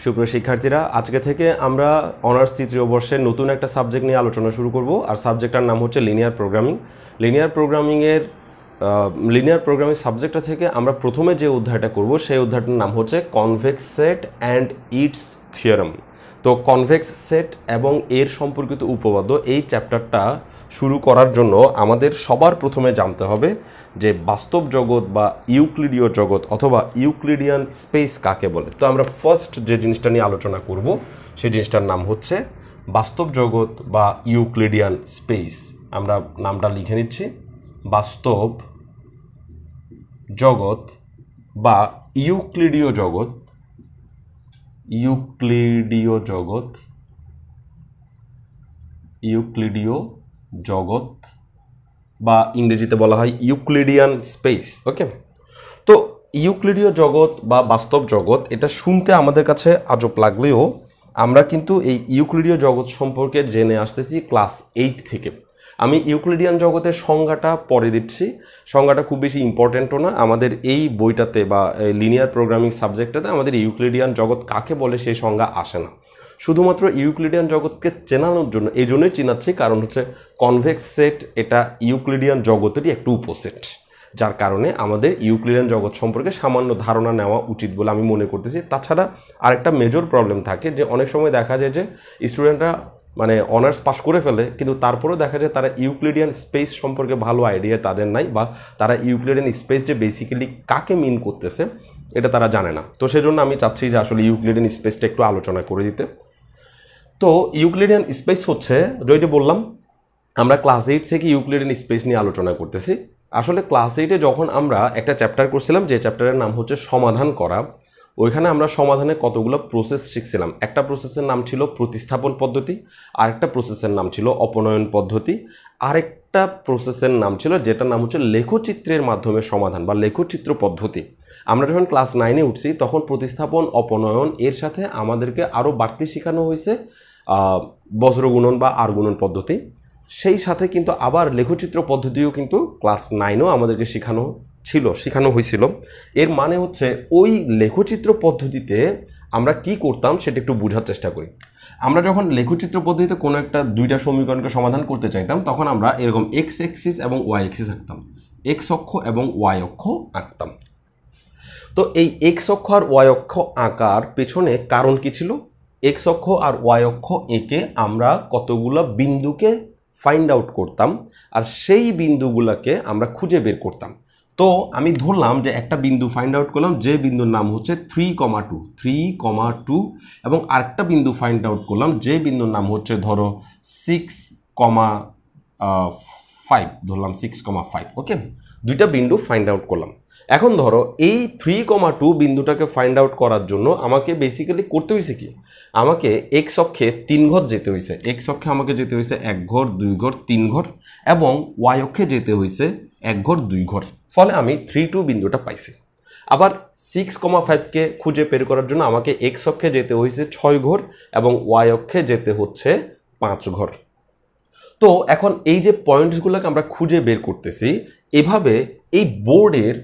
সুপ্রিয় শিক্ষার্থীরা, আজকে থেকে আমরা অনার্স তৃতীয় বর্ষের নতুন একটা সাবজেক্ট নিয়ে আলোচনা শুরু করব। আর সাবজেক্টটার নাম হচ্ছে লিনিয়ার প্রোগ্রামিং। লিনিয়ার প্রোগ্রামিং সাবজেক্টটা থেকে আমরা প্রথমে যে অধ্যায়টা করব সেই অধ্যায়টার নাম হচ্ছে convex set and it's theorem. তো কনভেক্স সেট এবং এর সম্পর্কিত উপপাদ্য এই চ্যাপ্টারটা শুরু করার জন্য আমাদের সবার প্রথমে জানতে হবে যে বাস্তব জগৎ বা ইউক্লিডীয় জগৎ অথবা ইউক্লিডিয়ান স্পেস কাকে বলে। তো আমরা ফার্স্ট যে জিনিসটা নিয়ে আলোচনা করব সেই জিনিসটার নাম হচ্ছে বাস্তব জগৎ বা ইউক্লিডিয়ান স্পেস। আমরা নামটা লিখে নিচ্ছি, বাস্তব জগৎ বা ইউক্লিডীয় জগৎ। ইউক্লিডীয় জগৎ, ইউক্লিডীয় জগৎ বা ইংরেজিতে বলা হয় ইউক্লিডিয়ান স্পেস। ওকে, তো ইউক্লিডীয় জগৎ বা বাস্তব জগৎ এটা শুনতে আমাদের কাছে আজব লাগলেও আমরা কিন্তু এই ইউক্লিডীয় জগৎ সম্পর্কে জেনে আসতেছি ক্লাস 8 থেকে। আমি ইউক্লিডিয়ান জগতের সংজ্ঞাটা পরে দিচ্ছি, সংজ্ঞাটা খুব বেশি ইম্পর্টেন্টও না। আমাদের এই বইটাতে বা লিনিয়ার প্রোগ্রামিং সাবজেক্টটাতে আমাদের ইউক্লিডিয়ান জগৎ কাকে বলে সেই সংজ্ঞা আসে না। শুধুমাত্র ইউক্লিডিয়ান জগৎকে চেনানোর জন্য এই জন্যই চেনাচ্ছি, কারণ হচ্ছে কনভেক্স সেট এটা ইউক্লিডিয়ান জগতেরই একটু উপসেট, যার কারণে আমাদের ইউক্লিডিয়ান জগৎ সম্পর্কে সামান্য ধারণা নেওয়া উচিত বলে আমি মনে করতেছি। তাছাড়া আরেকটা মেজর প্রবলেম থাকে যে অনেক সময় দেখা যায় যে স্টুডেন্টরা মানে অনার্স পাস করে ফেলে, কিন্তু তারপরেও দেখা যায় তারা ইউক্লিডিয়ান স্পেস সম্পর্কে ভালো আইডিয়া তাদের নাই, বা তারা ইউক্লিডিয়ান স্পেস যে বেসিক্যালি কাকে মিন করতেছে এটা তারা জানে না। তো সেজন্য আমি চাচ্ছি যে আসলে ইউক্লিডিয়ান স্পেসটা একটু আলোচনা করে দিতে। তো ইউক্লিডিয়ান স্পেস হচ্ছে, যেটা বললাম আমরা ক্লাস 8 থেকে ইউক্লিডিয়ান স্পেস নিয়ে আলোচনা করতেছি। আসলে ক্লাস 8-এ যখন আমরা একটা চ্যাপ্টার করছিলাম যে চ্যাপ্টারের নাম হচ্ছে সমাধান করা, ওইখানে আমরা সমাধানের কতগুলো প্রসেস শিখছিলাম। একটা প্রসেসের নাম ছিল প্রতিস্থাপন পদ্ধতি, আরেকটা প্রসেসের নাম ছিল অপনয়ন পদ্ধতি, আরেকটা প্রসেসের নাম ছিল যেটার নাম হচ্ছে লেখচিত্রের মাধ্যমে সমাধান বা লেখচিত্র পদ্ধতি। আমরা যখন ক্লাস 9-এ উঠছি তখন প্রতিস্থাপন অপনয়ন এর সাথে আমাদেরকে আরও বাড়তি শেখানো হয়েছে বজ্রগুণন বা আরগুণন পদ্ধতি। সেই সাথে কিন্তু আবার লেখচিত্র পদ্ধতিও কিন্তু ক্লাস 9-এও আমাদেরকে শেখানো হয়েছিল। এর মানে হচ্ছে ওই লেখচিত্র পদ্ধতিতে আমরা কি করতাম সেটা একটু বোঝার চেষ্টা করি। আমরা যখন লেখচিত্র পদ্ধতিতে কোনো একটা দুইটা সমীকরণকে সমাধান করতে চাইতাম তখন আমরা এরকম এক্স এক্সিস এবং ওয়াই এক্সিস আঁকতাম, এক্স অক্ষ এবং ওয়াই অক্ষ আঁকতাম। তো এই এক্স অক্ষ আর ওয়াই অক্ষ আঁকার পেছনে কারণ কি ছিল? এক্স অক্ষ আর ওয়াই অক্ষ এঁকে আমরা কতগুলো বিন্দুকে ফাইন্ড আউট করতাম, আর সেই বিন্দুগুলোকে আমরা খুঁজে বের করতাম। তো আমি ধরলাম যে একটা বিন্দু ফাইন্ড আউট করলাম, যে বিন্দুর নাম হচ্ছে 3,2 এবং আরেকটা বিন্দু ফাইন্ড আউট করলাম যে বিন্দুর নাম হচ্ছে ধরো 6,5, ধরলাম 6,5। ওকে, দুইটা বিন্দু ফাইন্ড আউট করলাম। এখন ধরো এই 3,2 বিন্দুটাকে ফাইন্ড আউট করার জন্য আমাকে বেসিক্যালি করতে হয়েছে কি, আমাকে এক্স অক্ষে 3 ঘর যেতে হয়েছে। এক্স অক্ষে আমাকে যেতে হয়েছে 1 ঘর, 2 ঘর, 3 ঘর, এবং ওয়াই অক্ষে যেতে হয়েছে 1 ঘর, 2 ঘর। ফলে আমি 3,2 বিন্দুটা পাইছি। আবার 6,5কে খুঁজে বের করার জন্য আমাকে এক্স অক্ষে যেতে হয়েছে 6 ঘর এবং ওয়াই অক্ষে যেতে হচ্ছে 5 ঘর। তো এখন এই যে পয়েন্টসগুলোকে আমরা খুঁজে বের করতেছি, এভাবে এই বোর্ডের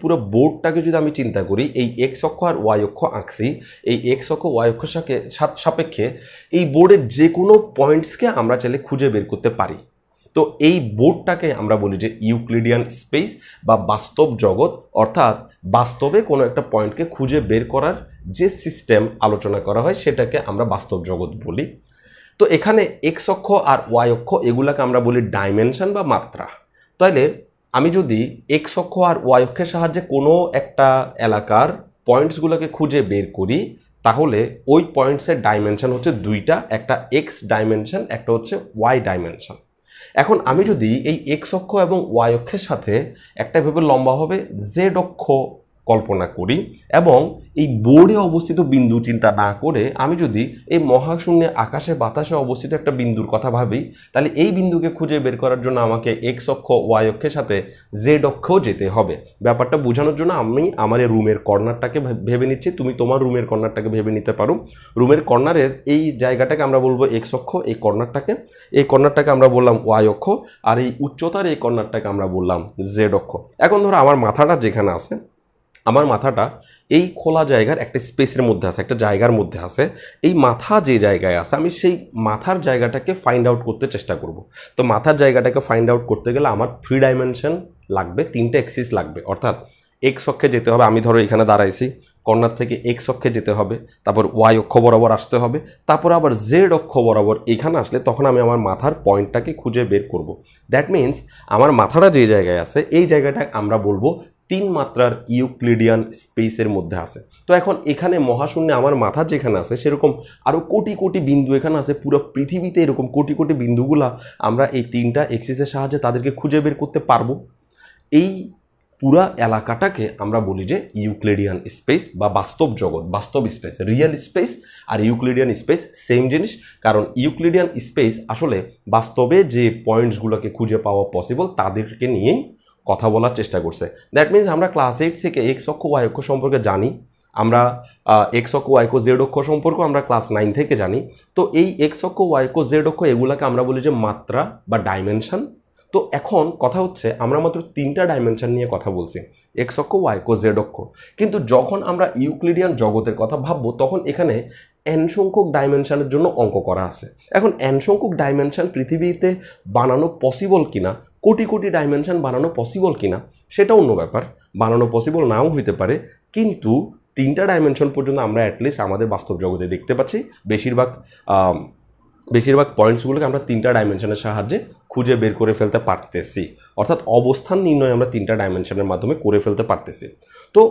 পুরো বোর্ডটাকে যদি আমি চিন্তা করি, এই এক্স অক্ষ আর ওয়াই অক্ষ আঁকছি, এই এক্স অক্ষ ওয়াই অক্ষ সাপেক্ষে এই বোর্ডের যে কোনো পয়েন্টসকে আমরা চাইলে খুঁজে বের করতে পারি। তো এই বোর্ডটাকে আমরা বলি যে ইউক্লিডিয়ান স্পেস বা বাস্তব জগৎ, অর্থাৎ বাস্তবে কোনো একটা পয়েন্টকে খুঁজে বের করার যে সিস্টেম আলোচনা করা হয় সেটাকে আমরা বাস্তব জগৎ বলি। তো এখানে এক্স অক্ষ আর ওয়াই অক্ষ এগুলাকে আমরা বলি ডাইমেনশন বা মাত্রা। তাইলে আমি যদি এক্স অক্ষ আর ওয়াই অক্ষের সাহায্যে কোনো একটা এলাকার পয়েন্টসগুলোকে খুঁজে বের করি, তাহলে ওই পয়েন্টসের ডাইমেনশন হচ্ছে দুইটা, একটা এক্স ডাইমেনশন, একটা হচ্ছে ওয়াই ডাইমেনশন। এখন আমি যদি এই এক্স অক্ষ এবং ওয়াই অক্ষের সাথে একটা ভেবে লম্বাভাবে জেড অক্ষ কল্পনা করি এবং এই বোর্ডে অবস্থিত বিন্দু চিন্তা না করে আমি যদি এই মহাশূন্যে আকাশে বাতাসে অবস্থিত একটা বিন্দুর কথা ভাবি, তাহলে এই বিন্দুকে খুঁজে বের করার জন্য আমাকে এক্স অক্ষ ওয়াই অক্ষের সাথে জেড অক্ষও যেতে হবে। ব্যাপারটা বোঝানোর জন্য আমি আমার রুমের কর্নারটাকে ভেবে নিচ্ছি, তুমি তোমার রুমের কর্নারটাকে ভেবে নিতে পারো। রুমের কর্নারের এই জায়গাটাকে আমরা বলবো এক্স অক্ষ, এই কর্নারটাকে আমরা বললাম ওয়াই অক্ষ, আর এই উচ্চতার এই কর্নারটাকে আমরা বললাম জেড অক্ষ। এখন ধরো আমার মাথাটা যেখানে আছে, আমার মাথাটা এই খোলা জায়গার একটা স্পেসের মধ্যে আছে, একটা জায়গার মধ্যে আছে। এই মাথা যে জায়গায় আছে আমি সেই মাথার জায়গাটাকে ফাইন্ড আউট করতে চেষ্টা করব। তো মাথার জায়গাটাকে ফাইন্ড আউট করতে গেলে আমার 3 ডাইমেনশন লাগবে, 3টে এক্সিস লাগবে। অর্থাৎ এক্স অক্ষে যেতে হবে, আমি ধরো এখানে দাঁড়াইছি, কর্নার থেকে এক্স অক্ষে যেতে হবে, তারপর ওয়াই অক্ষ বরাবর আসতে হবে, তারপর আবার জেড অক্ষ বরাবর এখানে আসলে তখন আমি আমার মাথার পয়েন্টটাকে খুঁজে বের করব। দ্যাট মিন্স আমার মাথাটা যে জায়গায় আছে এই জায়গাটা আমরা বলবো 3 মাত্রার ইউক্লিডিয়ান স্পেসের মধ্যে আছে। তো এখন এখানে মহাশূন্যে আমার মাথা যেখানে আছে সেরকম আরও কোটি কোটি বিন্দু এখানে আছে। পুরো পৃথিবীতে এরকম কোটি কোটি বিন্দুগুলা আমরা এই 3টা এক্সিসের সাহায্যে তাদেরকে খুঁজে বের করতে পারবো। এই পুরা এলাকাটাকে আমরা বলি যে ইউক্লিডিয়ান স্পেস বা বাস্তব জগৎ, বাস্তব স্পেস, রিয়েল স্পেস আর ইউক্লিডিয়ান স্পেস সেম জিনিস। কারণ ইউক্লিডিয়ান স্পেস আসলে বাস্তবে যে পয়েন্টসগুলোকে খুঁজে পাওয়া পসিবল তাদেরকে নিয়েই কথা বলার চেষ্টা করছে। দ্যাট মিনস আমরা ক্লাস 8 থেকে এক্স অক্ষ ওয়াই অক্ষ সম্পর্কে জানি, আমরা এক্স অক্ষ ওয়াই অক্ষ জেড অক্ষ সম্পর্ক আমরা ক্লাস 9 থেকে জানি। তো এই এক্স অক্ষ ওয়াই অক্ষ জেড অক্ষ এগুলাকে আমরা বলি যে মাত্রা বা ডাইমেনশন। তো এখন কথা হচ্ছে আমরা মাত্র 3টা ডাইমেনশন নিয়ে কথা বলছি, এক্স অক্ষ ওয়াই অক্ষ জেড অক্ষ। কিন্তু যখন আমরা ইউক্লিডিয়ান জগতের কথা ভাববো তখন এখানে n সংখ্যক ডাইমেনশনের জন্য অঙ্ক করা আছে। এখন n সংখ্যক ডাইমেনশন পৃথিবীতে বানানো পসিবল কিনা, কোটি কোটি ডাইমেনশন বানানো পসিবল কিনা সেটা অন্য ব্যাপার, বানানো পসিবল নাও হইতে পারে। কিন্তু 3টা ডাইমেনশন পর্যন্ত আমরা অ্যাটলিস্ট আমাদের বাস্তব জগতে দেখতে পাচ্ছি। বেশিরভাগ পয়েন্টসগুলোকে আমরা 3টা ডাইমেনশনের সাহায্যে খুঁজে বের করে ফেলতে পারতেছি। অর্থাৎ অবস্থান নির্ণয় আমরা 3টা ডাইমেনশনের মাধ্যমে করে ফেলতে পারতেছি। তো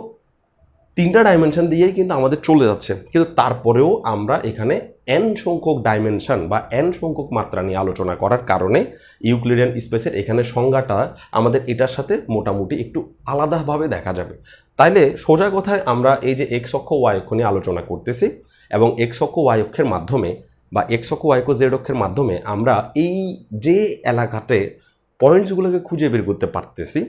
3টা ডাইমেনশন দিয়েই কিন্তু আমাদের চলে যাচ্ছে, কিন্তু তারপরেও আমরা এখানে n সংখ্যক ডাইমেনশন বা n সংখ্যক মাত্রা নিয়ে আলোচনা করার কারণে ইউক্লিডিয়ান স্পেসের এখানে সংজ্ঞাটা আমাদের এটার সাথে মোটামুটি একটু আলাদাভাবে দেখা যাবে। তাইলে সোজা কথায় আমরা এই যে এক্স অক্ষ ওয়াই অক্ষ নিয়ে আলোচনা করতেছি এবং এক্স অক্ষ ওয়াই অক্ষের মাধ্যমে বা এক্স অক্ষ ওয়াই অক্ষ জেড অক্ষের মাধ্যমে আমরা এই যে এলাকাতে পয়েন্টসগুলোকে খুঁজে বের করতে পারতেছি,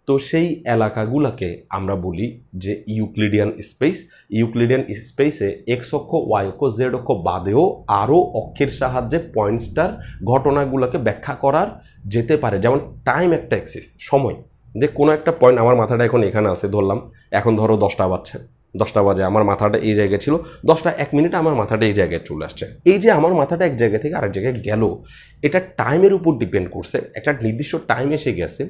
তো সেই এলাকাগুলোকে আমরা বলি যে ইউক্লিডিয়ান স্পেস। ইউক্লিডিয়ান স্পেসে এক্স অক্ষ ওয়াই অক্ষ জেড অক্ষ বাদেও আরও অক্ষের সাহায্যে পয়েন্টসটার ঘটনাগুলোকে ব্যাখ্যা করার যেতে পারে। যেমন টাইম একটা এক্সিস, সময়, যে কোনো একটা পয়েন্ট আমার মাথাটা এখন এখানে আছে ধরলাম, এখন ধরো 10টা বাজছে, 10টা বাজে আমার মাথাটা এই জায়গায় ছিল, 10টা 1 মিনিটে আমার মাথাটা এই জায়গায় চলে আসছে। এই যে আমার মাথাটা এক জায়গা থেকে আরেক জায়গায় গেল, এটা টাইমের উপর ডিপেন্ড করছে, একটা নির্দিষ্ট টাইম এসে গেছে।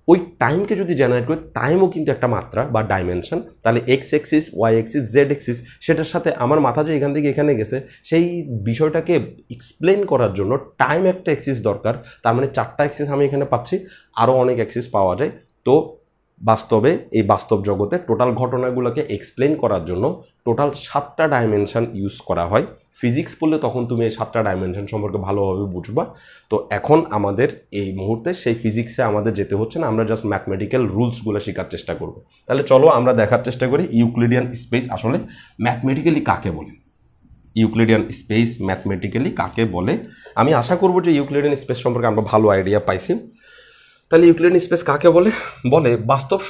ওই টাইমকে যদি জেনারেট করি, টাইমও কিন্তু একটা মাত্রা বা ডাইমেনশন। তাহলে X axis Y axis Z axis সেটার সাথে আমার মাথা যে এখান থেকে এখানে গেছে সেই বিষয়টাকে এক্সপ্লেন করার জন্য টাইম একটা এক্সিস দরকার। তার মানে 4টা এক্সিস আমি এখানে পাচ্ছি, আরও অনেক এক্সিস পাওয়া যায়। তো বাস্তবে এই বাস্তব জগতে টোটাল ঘটনাগুলোকে এক্সপ্লেন করার জন্য টোটাল 7টা ডাইমেনশন ইউজ করা হয়। ফিজিক্স পড়লে তখন তুমি এই 7টা ডাইমেনশন সম্পর্কে ভালোভাবে বুঝবা। তো এখন আমাদের এই মুহূর্তে সেই ফিজিক্সে আমাদের যেতে হচ্ছে না, আমরা জাস্ট ম্যাথমেটিক্যাল রুলসগুলো শেখার চেষ্টা করব। তাহলে চলো আমরা দেখার চেষ্টা করি ইউক্লিডিয়ান স্পেস আসলে ম্যাথমেটিক্যালি কাকে বলে। ইউক্লিডিয়ান স্পেস ম্যাথমেটিক্যালি কাকে বলে আমি আশা করব যে ইউক্লিডিয়ান স্পেস সম্পর্কে আমরা ভালো আইডিয়া পাইছি। তাহলে ইউক্লিডিয়ান স্পেস কাকে বলে? বলে বাস্তব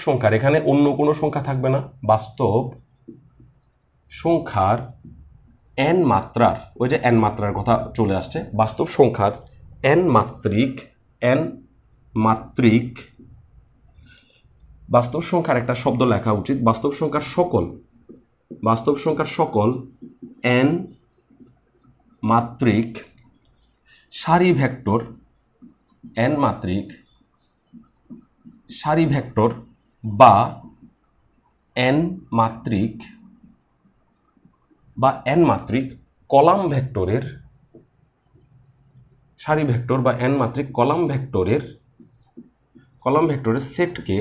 সংখ্যার এখানে অন্য কোনো সংখ্যা থাকবে না, বাস্তব সংখ্যার n মাত্রার, ওই যে n মাত্রার কথা চলে আসছে, বাস্তব সংখ্যার n মাত্রিক বাস্তব সংখ্যার একটা শব্দ লেখা উচিত, বাস্তব সংখ্যার সকল n মাত্রিক সারি ভেক্টর বা n মাত্রিক কলাম ভেক্টরের সারি ভেক্টর বা n মাত্রিক কলাম ভেক্টরের সেটকে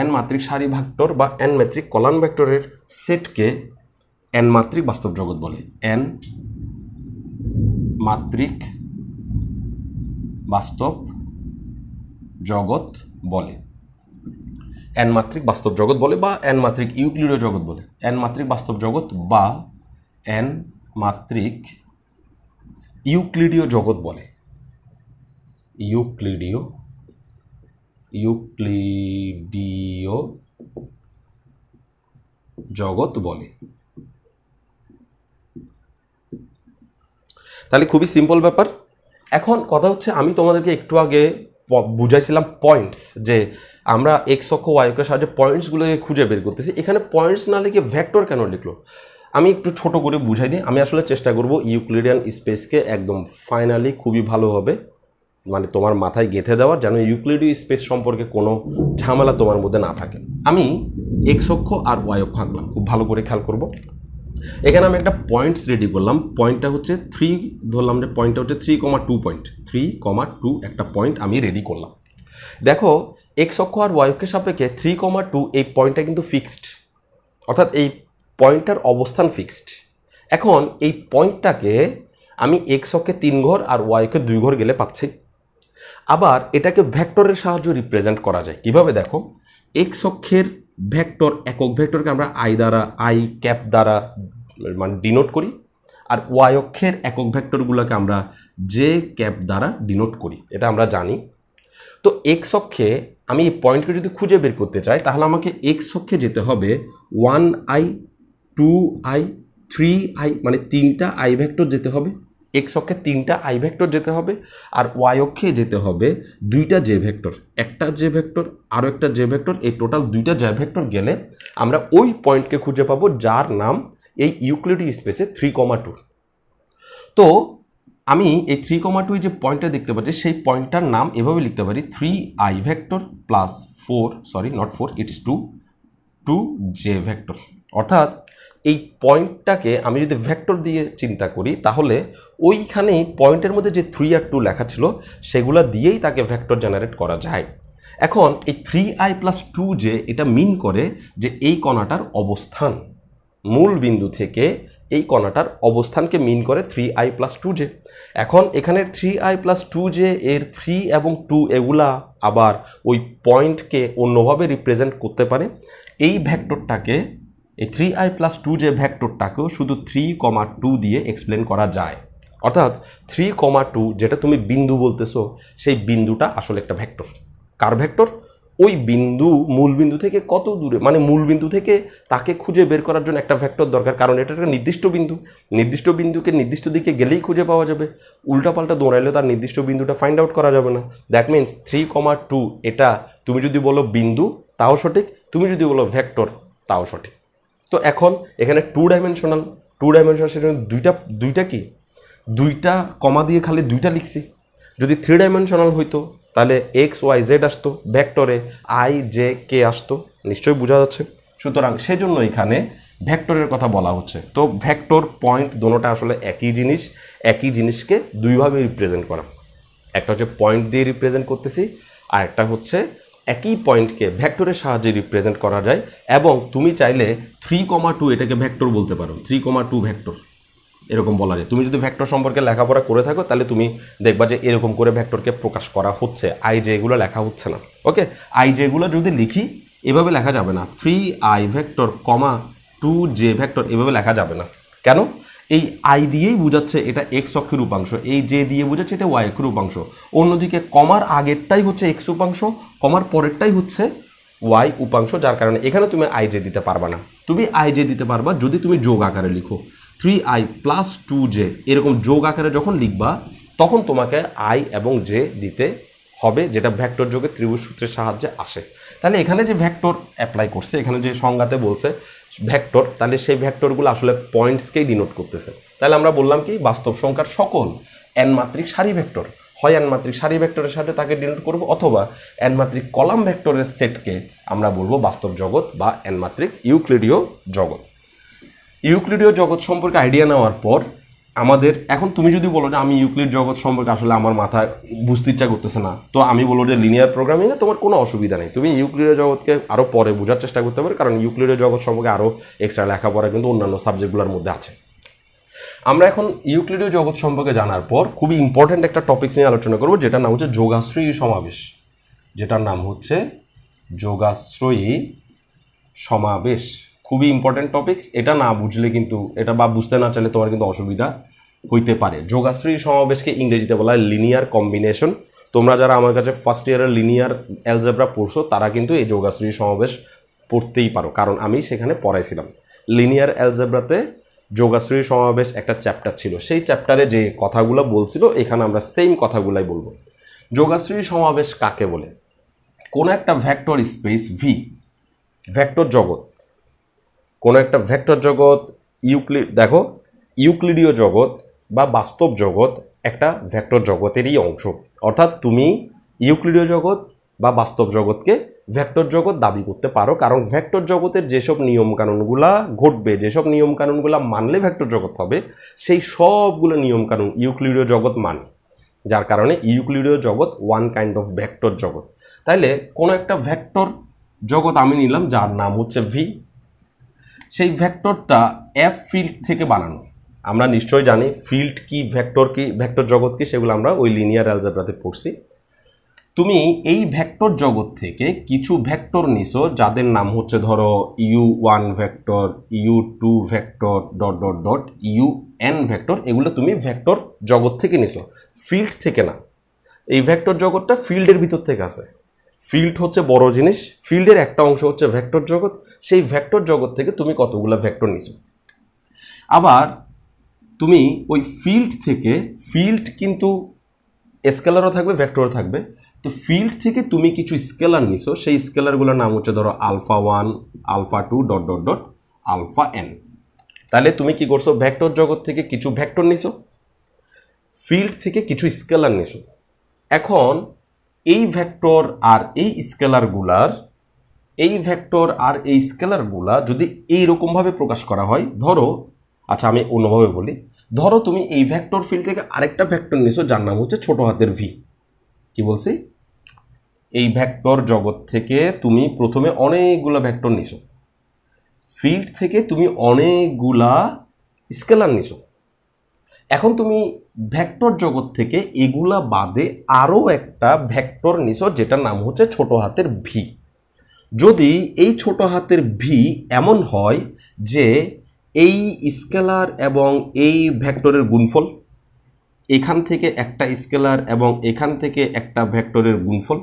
n মাত্রিক সারি ভেক্টর বা n মাত্রিক কলাম ভেক্টরের সেটকে n মাত্রিক বাস্তব জগৎ বলে। n মাত্রিক বাস্তব জগৎ বলে, n মাত্রিক বাস্তব জগৎ বলে বা n মাত্রিক ইউক্লিডীয় জগৎ বলে। n মাত্রিক বাস্তব জগৎ বা n মাত্রিক ইউক্লিডীয় জগৎ বলে, ইউক্লিডীয় জগৎ বলে। তাহলে খুবই সিম্পল ব্যাপার। এখন কথা হচ্ছে আমি তোমাদেরকে একটু আগে বুঝাইছিলাম পয়েন্টস, যে আমরা এক্স অক্ষ ওয়াই অক্ষের সাহায্যে পয়েন্টসগুলোকে খুঁজে বের করতেছি, এখানে পয়েন্টস না লিখে ভেক্টর কেন লিখলো? আমি একটু ছোট করে বুঝাই দিই। আমি আসলে চেষ্টা করব ইউক্লিডিয়ান স্পেসকে একদম ফাইনালি খুবই ভালোভাবে মানে তোমার মাথায় গেঁথে দেওয়ার, যেন ইউক্লিডীয় স্পেস সম্পর্কে কোনো ঝামেলা তোমার মধ্যে না থাকে। আমি এক্স অক্ষ আর ওয়াই অক্ষ আঁকলাম, খুব ভালো করে খেয়াল করব। এখানে আমি একটা পয়েন্টস রেডি করলাম, পয়েন্টটা হচ্ছে 3 ধরলাম, যে পয়েন্টটা হচ্ছে 3,2 পয়েন্ট, 3,2 একটা পয়েন্ট আমি রেডি করলাম। দেখো এক্স অক্ষ আর ওয়াই অক্ষের সাপেক্ষে 3,2 এই পয়েন্টটা কিন্তু ফিক্সড, অর্থাৎ এই পয়েন্টটার অবস্থান ফিক্সড। এখন এই পয়েন্টটাকে আমি এক্স অক্ষে 3 ঘর আর ওয়াই অক্ষে 2 ঘর গেলে পাচ্ছি। আবার এটাকে ভেক্টরের সাহায্যে রিপ্রেজেন্ট করা যায় কিভাবে? দেখো এক্স অক্ষের ভেক্টর, একক ভেক্টরকে আমরা আই দ্বারা, আই ক্যাপ দ্বারা মানে ডিনোট করি, আর ওয়াই অক্ষের একক ভেক্টরগুলোকে আমরা জে ক্যাপ দ্বারা ডিনোট করি, এটা আমরা জানি। তো এক্স অক্ষে আমি এই পয়েন্টকে যদি খুঁজে বের করতে চাই, তাহলে আমাকে এক্স অক্ষে যেতে হবে 1i 2i 3i, মানে 3টা আই ভেক্টর যেতে হবে। এক্স অক্ষে 3টা আই ভেক্টর যেতে হবে, আর ওয়াই অক্ষে যেতে হবে 2টা জে ভেক্টর, একটা জে ভেক্টর আরও একটা জে ভেক্টর, এই টোটাল 2টা জে ভেক্টর গেলে আমরা ওই পয়েন্টকে খুঁজে পাবো যার নাম এই ইউক্লিডীয় স্পেসে 3,2। তো আমি এই 3,2 যে পয়েন্টটা দেখতে পাচ্ছি, সেই পয়েন্টটার নাম এভাবে লিখতে পারি 3i vector plus 4, sorry not 4, it's 2 J vector. অর্থাৎ এই পয়েন্টটাকে আমি যদি ভেক্টর দিয়ে চিন্তা করি, তাহলে ওইখানেই পয়েন্টের মধ্যে যে 3 আর 2 লেখা ছিল সেগুলো দিয়েই তাকে ভেক্টর জেনারেট করা যায়। এখন এই 3i প্লাস 2j এটা মিন করে যে এই কণাটার অবস্থান, মূল বিন্দু থেকে এই কণাটার অবস্থানকে মিন করে 3i প্লাস 2j। এখন এখানের 3i প্লাস 2j এর 3 এবং 2 এগুলা আবার ওই পয়েন্টকে অন্যভাবে রিপ্রেজেন্ট করতে পারে। এই ভেক্টরটাকে, এই 3i প্লাস 2j ভেক্টরটাকেও শুধু 3,2 দিয়ে এক্সপ্লেন করা যায়। অর্থাৎ 3,2 যেটা তুমি বিন্দু বলতেছো, সেই বিন্দুটা আসলে একটা ভেক্টর। কার ভেক্টর? ওই বিন্দু মূল বিন্দু থেকে কত দূরে, মানে মূল বিন্দু থেকে তাকে খুঁজে বের করার জন্য একটা ভেক্টর দরকার, কারণ এটা একটা নির্দিষ্ট বিন্দু, নির্দিষ্ট বিন্দুকে নির্দিষ্ট দিকে গেলেই খুঁজে পাওয়া যাবে। উল্টাপাল্টা দৌড়াইলে তার নির্দিষ্ট বিন্দুটা ফাইন্ড আউট করা যাবে না। দ্যাট মিনস 3,2 এটা তুমি যদি বলো বিন্দু তাও সঠিক, তুমি যদি বলো ভেক্টর তাও সঠিক। তো এখন এখানে 2 ডাইমেনশনাল সেজন্য দুইটা কি, 2টা কমা দিয়ে খালি 2টা লিখছি। যদি 3 ডাইমেনশনাল হইতো তাহলে এক্স ওয়াই জেড আসতো, ভেক্টরে আই জে কে আসতো, নিশ্চয়ই বোঝা যাচ্ছে। সুতরাং সেজন্য এখানে ভেক্টরের কথা বলা হচ্ছে। তো ভেক্টর পয়েন্ট দোনোটা আসলে একই জিনিস, একই জিনিসকে দুইভাবে রিপ্রেজেন্ট করা। একটা হচ্ছে পয়েন্ট দিয়ে রিপ্রেজেন্ট করতেছি, আর একটা হচ্ছে একই পয়েন্টকে ভেক্টরের সাহায্যে রিপ্রেজেন্ট করা যায়। এবং তুমি চাইলে 3,2 এটাকে ভেক্টর বলতে পারো, 3,2 ভেক্টর এরকম বলা যায়। তুমি যদি ভেক্টর সম্পর্কে লেখাপড়া করে থাকো তাহলে তুমি দেখবা যে এরকম করে ভেক্টরকে প্রকাশ করা হচ্ছে, আই জে এগুলো লেখা হচ্ছে না। ওকে, আই জে এগুলো যদি লিখি এভাবে লেখা যাবে না, 3i ভেক্টর কমা 2j ভেক্টর এভাবে লেখা যাবে না। কেন? এই আই দিয়েই বোঝাচ্ছে এটা এক্স অক্ষের উপাংশ, এই জে দিয়ে বোঝাচ্ছে এটা ওয়াই অক্ষের উপাংশ। অন্যদিকে কমার আগেরটাই হচ্ছে এক্স উপাংশ, কমার পরেরটাই হচ্ছে ওয়াই উপাংশ, যার কারণে এখানে তুমি আই জে দিতে পারবা না। তুমি আই জে দিতে পারবা যদি তুমি যোগ আকারে লিখো, 3i প্লাস 2j এরকম যোগ আকারে যখন লিখবা তখন তোমাকে আই এবং জে দিতে হবে, যেটা ভেক্টর যোগে ত্রিভুজ সূত্রের সাহায্যে আসে। তাহলে এখানে যে ভেক্টর অ্যাপ্লাই করছে, এখানে যে সংজ্ঞাতে বলছে ভেক্টর, তাহলে সেই ভেক্টরগুলো আসলে পয়েন্টসকেই ডিনোট করতেছে। তাহলে আমরা বললাম কি, বাস্তব সংখ্যার সকল এন মাত্রিক সারি ভেক্টর, হয় এন মাত্রিক সারি ভেক্টরের সাথে তাকে ডিনোট করব, অথবা এন মাত্রিক কলাম ভেক্টরের সেটকে আমরা বলবো বাস্তব জগৎ বা এন মাত্রিক ইউক্লিডীয় জগৎ। ইউক্লিডীয় জগৎ সম্পর্কে আইডিয়া নেওয়ার পর আমাদের এখন তুমি যদি বলো যে আমি ইউক্লিড জগৎ সম্পর্কে আসলে আমার মাথায় বুঝতে ইচ্ছা করতেছে না, তো আমি বলবো যে লিনিয়ার প্রোগ্রামিংয়ে তোমার কোনো অসুবিধা নেই, তুমি ইউক্লিডীয় জগৎকে আরও পরে বোঝার চেষ্টা করতে পারো, কারণ ইউক্লিডীয় জগৎ সম্পর্কে আরও এক্সট্রা লেখাপড়া কিন্তু অন্যান্য সাবজেক্টগুলোর মধ্যে আছে। আমরা এখন ইউক্লিডীয় জগৎ সম্পর্কে জানার পর খুবই ইম্পর্ট্যান্ট একটা টপিকস নিয়ে আলোচনা করবো, যেটার নাম হচ্ছে যোগাশ্রয়ী সমাবেশ। যেটার নাম হচ্ছে যোগাশ্রয়ী সমাবেশ। খুবই ইম্পর্টেন্ট টপিকস, এটা না বুঝলে কিন্তু, এটা বা বুঝতে না চাইলে তোমার কিন্তু অসুবিধা হইতে পারে। যোগাশ্রয়ী সমাবেশকে ইংরেজিতে বলা হয় লিনিয়ার কম্বিনেশন। তোমরা যারা আমার কাছে ফার্স্ট ইয়ারের লিনিয়ার অ্যালজেব্রা পড়ছো তারা কিন্তু এই যোগাশ্রয়ী সমাবেশ পড়তেই পারো, কারণ আমি সেখানে পড়াইছিলাম। লিনিয়ার অ্যালজেব্রাতে যোগাশ্রয়ী সমাবেশ একটা চ্যাপ্টার ছিল, সেই চ্যাপ্টারে যে কথাগুলো বলছিল এখানে আমরা সেম কথাগুলাই বলবো। যোগাশ্রয়ী সমাবেশ কাকে বলে? কোনো একটা ভেক্টর স্পেস ভি, ভেক্টর জগৎ, কোনো একটা ভেক্টর জগৎ দেখো ইউক্লিডীয় জগৎ বা বাস্তব জগৎ একটা ভেক্টর জগতেরই অংশ। অর্থাৎ তুমি ইউক্লিডীয় জগৎ বা বাস্তব জগৎকে ভেক্টর জগৎ দাবি করতে পারো, কারণ ভেক্টর জগতের যেসব নিয়মকানুনগুলা ঘটবে, যেসব নিয়মকানুনগুলা মানলে ভেক্টর জগৎ হবে, সেই সবগুলো নিয়মকানুন ইউক্লিডীয় জগৎ মানে, যার কারণে ইউক্লিডীয় জগৎ ওয়ান কাইন্ড অফ ভেক্টর জগৎ। তাইলে কোনো একটা ভেক্টর জগৎ আমি নিলাম যার নাম হচ্ছে ভি, সেই ভেক্টরটা এফ ফিল্ড থেকে বানানো। আমরা নিশ্চয়ই জানি ফিল্ড কি, ভেক্টর জগৎ কি, সেগুলো আমরা ওই লিনিয়ার অ্যালজেব্রাতে পড়ছি। তুমি এই ভেক্টর জগৎ থেকে কিছু ভেক্টর নিছো যাদের নাম হচ্ছে ধরো u1 vector, u2 vector, dot dot dot un vector. এগুলো তুমি ভেক্টর জগৎ থেকে নিছো, ফিল্ড থেকে না। এই ভেক্টর জগৎটা ফিল্ডের ভিতর থেকে আছে। ফিল্ড হচ্ছে বড় জিনিস, ফিল্ডের একটা অংশ হচ্ছে ভেক্টর জগৎ। সেই ভেক্টর জগৎ থেকে তুমি কতগুলো ভেক্টর নিছো। আবার তুমি ওই ফিল্ড থেকে, ফিল্ড কিন্তু স্কেলারও থাকবে ভেক্টরও থাকবে, তো ফিল্ড থেকে তুমি কিছু স্কেলার নিছো, সেই স্কেলারগুলোর নাম হচ্ছে ধরো α1, α2, ডট ডট ডট αn। তাহলে তুমি কি করছো, ভেক্টর জগৎ থেকে কিছু ভেক্টর নিছো, ফিল্ড থেকে কিছু স্কেলার নিছো। এখন এই ভেক্টর আর এই স্কেলারগুলা যদি এইরকমভাবে প্রকাশ করা হয়, ধরো, আচ্ছা আমি অন্যভাবে বলি, ধরো তুমি এই ভেক্টর ফিল্ড থেকে আরেকটা ভেক্টর নিছো যার নাম হচ্ছে ছোট হাতের ভি। কি বলছি, এই ভেক্টর জগৎ থেকে তুমি প্রথমে অনেকগুলা ভেক্টর নিছো, ফিল্ড থেকে তুমি অনেকগুলা স্কেলার নিছো। এখন তুমি ভেক্টর জগৎ থেকে এগুলা বাদে আরও একটা ভেক্টর নিছো যেটার নাম হচ্ছে ছোট হাতের ভি। যদি এই ছোট হাতের ভি এমন হয় যে এই স্কেলার এবং এই ভেক্টরের গুণফল, এখান থেকে একটা স্কেলার এবং এখান থেকে একটা ভেক্টরের গুণফল,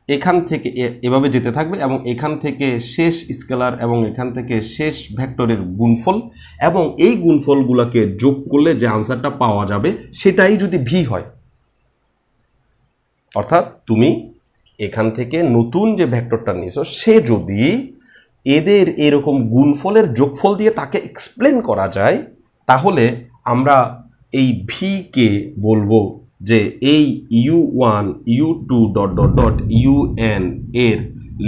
এখান থেকে এভাবে যেতে থাকবে, এবং এখান থেকে শেষ স্কেলার এবং এখান থেকে শেষ ভেক্টরের গুণফল, এবং এই গুণফলগুলোকে যোগ করলে যে আনসারটা পাওয়া যাবে সেটাই যদি ভি হয়, অর্থাৎ তুমি এখান থেকে নতুন যে ভেক্টরটা নিয়েছো সে যদি এদের এরকম গুণফলের যোগফল দিয়ে তাকে এক্সপ্লেন করা যায়, তাহলে আমরা এই ভি কে বলবো যে এই u1 u2 dot dot dot un এর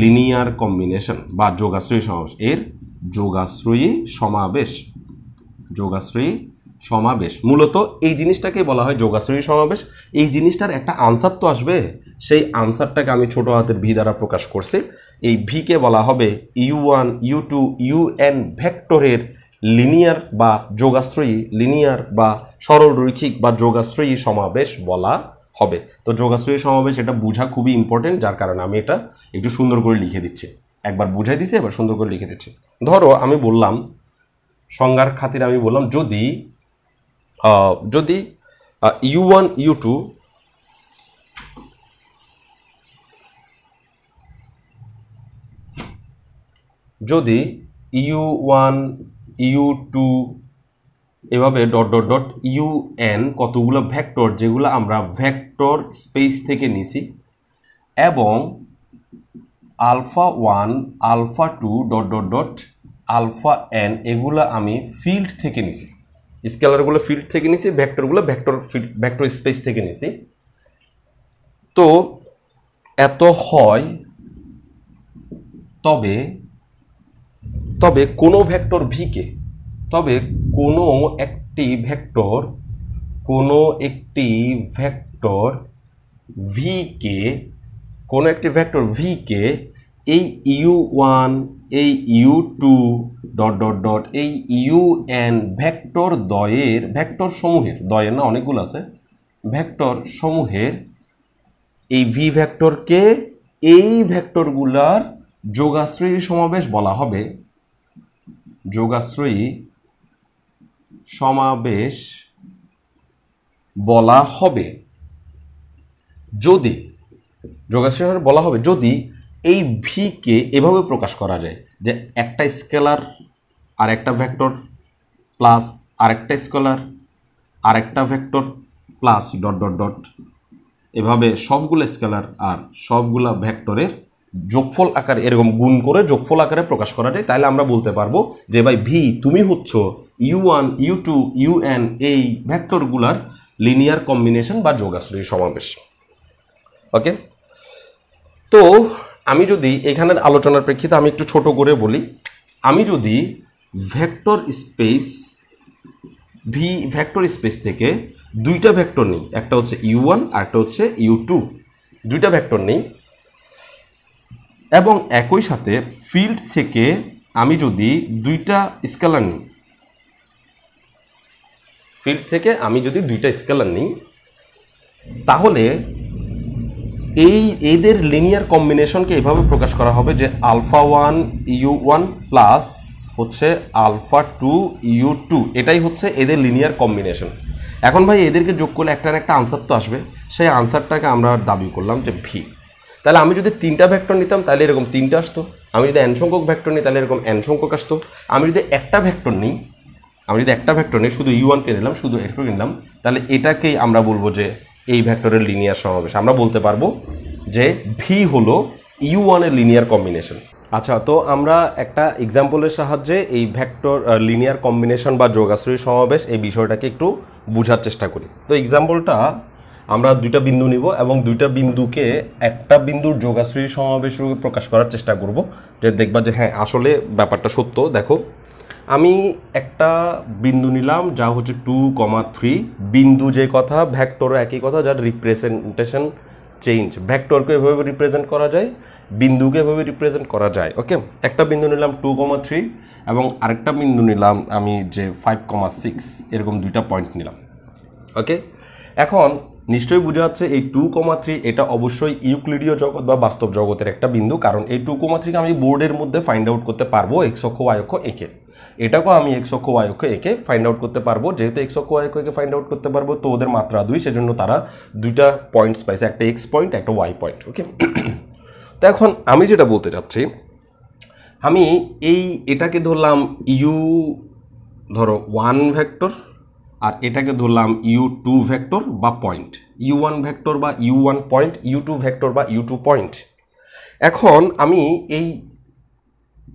লিনিয়ার কম্বিনেশন বা যোগাশ্রয়ী সমাবেশ, এর যোগাশ্রয়ী সমাবেশ। মূলত এই জিনিসটাকে বলা হয় যোগাশ্রয়ী সমাবেশ। এই জিনিসটার একটা আনসার তো আসবে, সেই আনসারটাকে আমি ছোট হাতের ভি দ্বারা প্রকাশ করছি। এই ভি কে বলা হবে u1 u2 un ভেক্টরের লিনিয়ার বা যোগাশ্রয়ী, লিনিয়ার বা সরল রৈখিক বা যোগাশ্রয়ী সমাবেশ বলা হবে। তো যোগাশ্রয়ী সমাবেশ এটা বোঝা খুবই ইম্পর্টেন্ট, যার কারণে আমি এটা একটু সুন্দর করে লিখে দিচ্ছি। একবার বুঝাই দিচ্ছি, এবার সুন্দর করে লিখে দিচ্ছি। ধরো আমি বললাম, সংজ্ঞার খাতিরে আমি বললাম, যদি u1 u2 যদি u1 u2 এভাবে ডট ডট ডট un কতগুলো ভেক্টর যেগুলো আমরা ভেক্টর স্পেস থেকে নিছি, এবং α1 α2 ডট ডট ডট αn এগুলো আমি ফিল্ড থেকে নিছি, স্কেলারগুলো ফিল্ড থেকে নিছি, ভেক্টরগুলো ভেক্টর স্পেস থেকে নিছি। তো এত হয়, তবে কোনো ভেক্টর ভিকে, তবে কোনো একটি ভেক্টর ভিকে এই u1 এই u2 ডট ডট ডট এই un ভেক্টর সমূহের না অনেকগুলো আছে, ভেক্টর সমূহের এই ভি ভেক্টরকে এই ভেক্টরগুলার যোগাশ্রয়ী সমাবেশ বলা হবে। যোগাশ্রয়ী সমাবেশ বলা হবে যদি এই ভি কে এভাবে প্রকাশ করা যায় যে একটা স্কেলার আর একটা ভেক্টর প্লাস আরেকটা স্কেলার আরেকটা vector plus dot dot dot এভাবে সবগুলো স্কেলার আর সবগুলা ভেক্টরের যোগফল আকারে এরকম গুণ করে যোগফল আকারে প্রকাশ করা যায়, তাহলে আমরা বলতে পারবো যে ভাই ভি তুমি হচ্ছ u1 u2 un এই ভেক্টরগুলার লিনিয়ার কম্বিনেশন বা যোগাশ্রয়ী সমাবেশ। ওকে, তো আমি যদি এখানের আলোচনার প্রেক্ষিতে আমি একটু ছোট করে বলি, আমি যদি ভেক্টর স্পেস থেকে দুইটা ভেক্টর নিই, একটা হচ্ছে u1 আর একটা হচ্ছে u2, দুইটা ভেক্টর নিই এবং একই সাথে ফিল্ড থেকে আমি যদি দুইটা স্কেলার নিই, তাহলে এদের লিনিয়ার কম্বিনেশনকে এভাবে প্রকাশ করা হবে যে α1 u1 প্লাস হচ্ছে α2 u2, এটাই হচ্ছে এদের লিনিয়ার কম্বিনেশন। এখন ভাই এদেরকে যোগ করলে একটা আনসার তো আসবে, সেই আনসারটাকে আমরা দাবি করলাম যে ভি। তাহলে আমি যদি তিনটা ভেক্টর নিতাম তাহলে এরকম তিনটা আসতো, আমি যদি n সংখ্যক ভেক্টর নিই তাহলে এরকম n সংখ্যক আসতো, আমি যদি একটা ভেক্টর নিই শুধু u1কে নিলাম, শুধু একটু নিলাম, তাহলে এটাকেই আমরা বলবো যে এই ভেক্টরের লিনিয়ার সমাবেশ। আমরা বলতে পারবো যে ভি হলো u1 এর লিনিয়ার কম্বিনেশন। আচ্ছা, তো আমরা একটা এক্সাম্পলের সাহায্যে এই ভেক্টর লিনিয়ার কম্বিনেশন বা যোগাশ্রয়ী সমাবেশ এই বিষয়টাকে একটু বোঝার চেষ্টা করি। তো এক্সাম্পলটা আমরা দুইটা বিন্দু নিব এবং দুইটা বিন্দুকে একটা বিন্দুর যোগাশ্রয়ী সমাবেশ রূপে প্রকাশ করার চেষ্টা করব, যে দেখবা যে হ্যাঁ আসলে ব্যাপারটা সত্য। দেখো, আমি একটা বিন্দু নিলাম যা হচ্ছে 2,3, বিন্দু যে কথা ভেক্টরও একই কথা, যার রিপ্রেজেন্টেশন চেঞ্জ, ভেক্টরকে এভাবে রিপ্রেজেন্ট করা যায়, বিন্দুকে এভাবে রিপ্রেজেন্ট করা যায়। ওকে, একটা বিন্দু নিলাম 2,3 এবং আরেকটা বিন্দু নিলাম আমি যে 5,6, এরকম দুইটা পয়েন্ট নিলাম। ওকে, এখন নিশ্চয়ই বোঝা যাচ্ছে এই 2,3 এটা অবশ্যই ইউক্লিডীয় জগৎ বা বাস্তব জগতের একটা বিন্দু, কারণ এই 2,3কে আমি বোর্ডের মধ্যে ফাইন্ড আউট করতে পারবো x অক্ষ y অক্ষ একে, এটাকেও আমি x অক্ষ y অক্ষ একে ফাইন্ড আউট করতে পারবো। যেহেতু x অক্ষ y অক্ষ একে ফাইন্ড আউট করতে পারবো, তো ওদের মাত্রা 2, সেজন্য তারা দুইটা পয়েন্টস পাইছে, একটা x পয়েন্ট একটা y পয়েন্ট। ওকে, তো এখন আমি যেটা বলতে চাচ্ছি, আমি এটাকে ধরলাম ধরো 1 ভেক্টর আর এটাকে ধরলাম u2 ভেক্টর বা পয়েন্ট, u1 ভেক্টর বা u1 পয়েন্ট, u2 ভেক্টর বা u2 পয়েন্ট। এখন আমি এই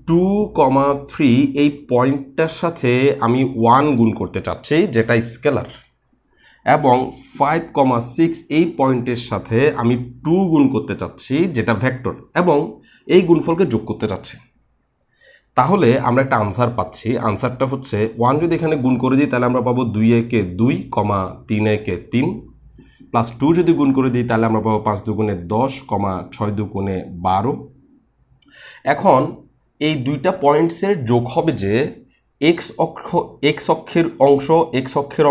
2,3 এই পয়েন্টটার সাথে আমি 1 গুণ করতে চাচ্ছি যেটা স্কেলার, এবং 5,6 এই পয়েন্টের সাথে আমি 2 গুণ করতে চাচ্ছি যেটা ভেক্টর, এবং এই গুণফলকে যোগ করতে চাচ্ছি। তাহলে আমরা একটা আনসার পাচ্ছি, আনসারটা হচ্ছে 1 যদি এখানে গুণ করে দিই তাহলে আমরা পাবো 2 একে 2, 3 একে 3, প্লাস 2 যদি গুণ করে দিই তাহলে আমরা পাবো 5 দুগুণে 10, 6 দুগুণে 12। এখন এই দুইটা পয়েন্টসের যোগ হবে যে x অক্ষের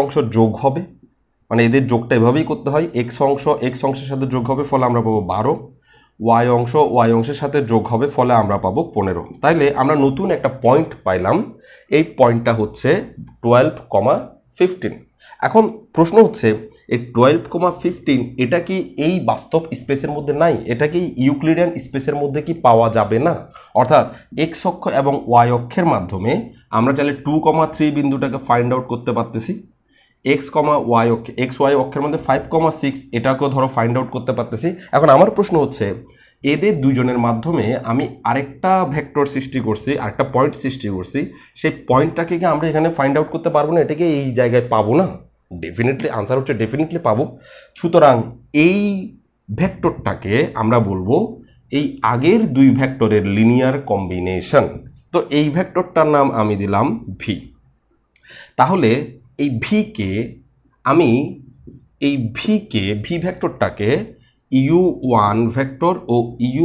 অংশ যোগ হবে, মানে এদের যোগটা এভাবেই করতে হয়, x অংশের সাথে যোগ হবে, ফলে আমরা পাবো 12, y অংশের সাথে যোগ হবে, ফলে আমরা পাবো 15। তাইলে আমরা নতুন একটা পয়েন্ট পাইলাম, এই পয়েন্টটা হচ্ছে 12,15। এখন প্রশ্ন হচ্ছে এই 12,15 এটা কি এই বাস্তব স্পেসের মধ্যে নাই? এটা কি ইউক্লিডিয়ান স্পেসের মধ্যে কি পাওয়া যাবে না? অর্থাৎ এক্স অক্ষ এবং ওয়াই অক্ষের মাধ্যমে আমরা চাইলে 2,3 বিন্দুটাকে ফাইন্ড আউট করতে পারতেছি, এক্স ওয়াই অক্ষের মধ্যে 5,6 এটাকেও ধরো ফাইন্ড আউট করতে পারতেছি। এখন আমার প্রশ্ন হচ্ছে এদের দুইজনের মাধ্যমে আমি আরেকটা ভেক্টর সৃষ্টি করছি, আরেকটা পয়েন্ট সৃষ্টি করছি, সেই পয়েন্টটাকে কি আমরা এখানে ফাইন্ড আউট করতে পারবো না? এটাকে এই জায়গায় পাবো না? ডেফিনেটলি আনসার হচ্ছে ডেফিনেটলি পাবো। সুতরাং এই ভেক্টরটাকে আমরা বলবো এই আগের দুই ভেক্টরের লিনিয়ার কম্বিনেশন। তো এই ভেক্টরটার নাম আমি দিলাম ভি। তাহলে এই ভি ভেক্টরটাকে u1 ভেক্টর ও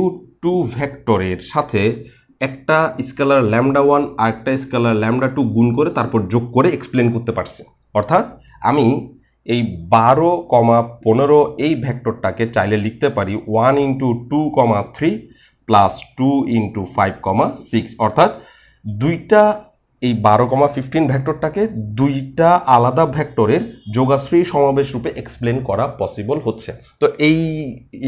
u2 ভেক্টরের সাথে একটা স্কেলার λ1 আর একটা স্কেলার λ2 গুণ করে তারপর যোগ করে এক্সপ্লেন করতে পারছি। অর্থাৎ আমি এই 12,15 এই ভেক্টরটাকে চাইলে লিখতে পারি 1 × 2,3 + 2 × 5,6, অর্থাৎ দুইটা এই 12,15 ভেক্টরটাকে দুইটা আলাদা ভেক্টরের যোগাশ্রয়ী সমাবেশ রূপে এক্সপ্লেন করা পসিবল হচ্ছে। তো এই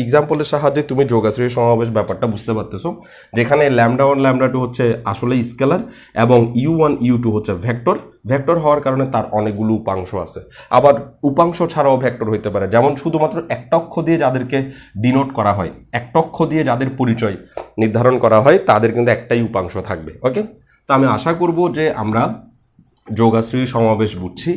এক্সাম্পলের সাহায্যে তুমি যোগাশ্রয়ী সমাবেশ ব্যাপারটা বুঝতে পারতেছো, যেখানে λ1 λ2 হচ্ছে আসলে স্কেলার এবং u1 u2 হচ্ছে ভেক্টর। ভেক্টর হওয়ার কারণে তার অনেকগুলো উপাংশ আছে, আবার উপাংশ ছাড়াও ভেক্টর হইতে পারে, যেমন শুধুমাত্র একটা অক্ষ দিয়ে যাদেরকে ডিনোট করা হয়, একটা অক্ষ দিয়ে যাদের পরিচয় নির্ধারণ করা হয় তাদের কিন্তু একটাই উপাংশ থাকবে। ওকে, তো আমি আশা করব যে আমরা যোগাশ্রয়ী সমাবেশ বুঝছি